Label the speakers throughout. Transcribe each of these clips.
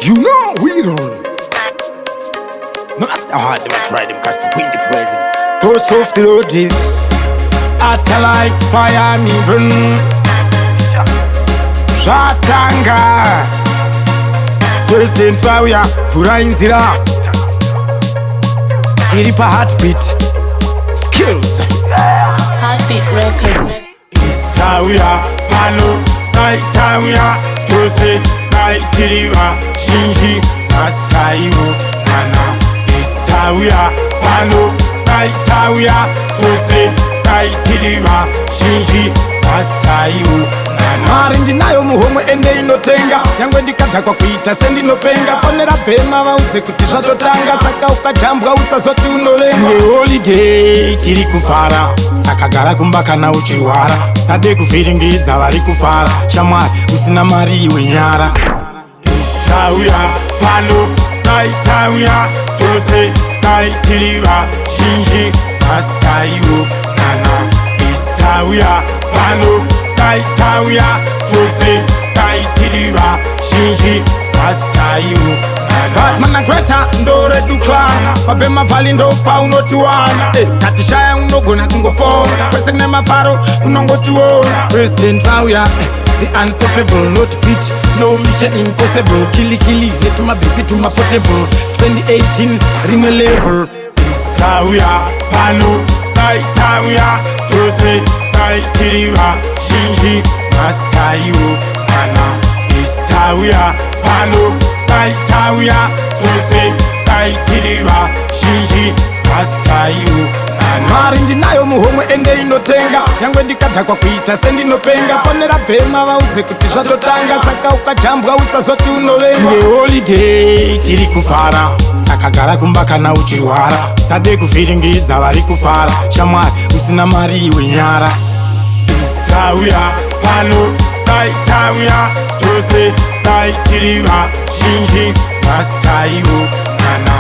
Speaker 1: You know we don't. Not hard them try them cause to win the president. Go soft the road deal. After like fire me burn. Shatanga. President Wawia Fura inzira. Tiripa heartbeat. Skills.
Speaker 2: Heartbeat Records.
Speaker 1: Istawia Palo. Naitawia Jose. Naitiriwa Shinji. Astaiwo Nana. Istawia Palo. Naitawia Jose. Naitiriwa Shinji. Astaiwo Nana. Mari ndinayo muhomwe ende inotenga. Nyangwe ndikadha kwa kuita sendi nopenga. Ponera bema vauze kuti zvatotanga. Saka ukajambwa usazoti unovenga. Nge holiday tiri kufara. Saka gara kumba kana uchirwara. Sade kuvhiringidza vari kufara. Shamwari usina mari iwe nyara. Istawia Palo. Naitawia Jose. Naitiriwa Shinji. Astaiwo Nana. Istawia Palo. Naitawia Jose. Naitiriwa Shinji. Astaiwo Nana. Batman na Greta ndore duklana. Wabema vali ndo pa unotuwana. Katishaya unogona kungofona. President Maparo unongotuona. President Wawia the unstoppable, not fit, no mission impossible. Killy killy, get to my baby to my portable. 2018 rime level. Istawia Palo. Naitawia Jose. Naitiriwa Shinji. Astaiwo Nana. Istawia Palo. Naitawia Jose. Naitiriwa Shinji. Astaiwo Nana. Mari ndinayo muhomwe ende inotenga. Nyangwe ndikadha kwa kuita sendi nopenga. Ponera bema vauze kuti zvatotanga. Saka ukajambwa usazoti unovenga. Nge holiday tiri kufara. Saka gara kumba kana uchirwara. Sade kuvhiringidza vari kufara. Shamwari usina mari iwe nyara. Istawia Palo. Naitawia Jose. Naitiriwa Shinji. Astaiwo Nana.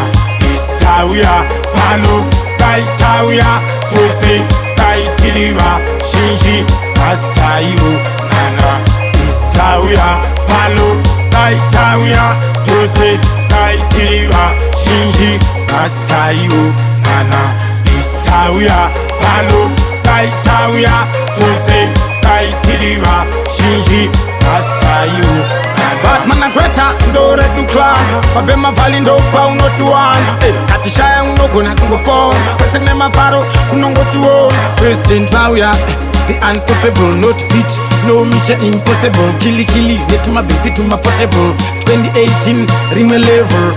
Speaker 1: Istawia Palo. Naitawia Jose. Naitiriwa Shinji. Astaiwo Nana. Istawia Palo. Naitawia Jose. Naitiriwa Shinji. Astaiwo Nana. Istawia Palo. Naitawia Jose. Naitiriwa Shinji. Astaiwo Nana. Batman na Greta ndore duklana. Wabema vali ndo pa unotuwana. Katishaya unogona kungofona. President Maparo unongotuona. President Wawia the unstoppable, not fit, no mission impossible. Killy killy, get to my baby to my portable. 2018 rime level.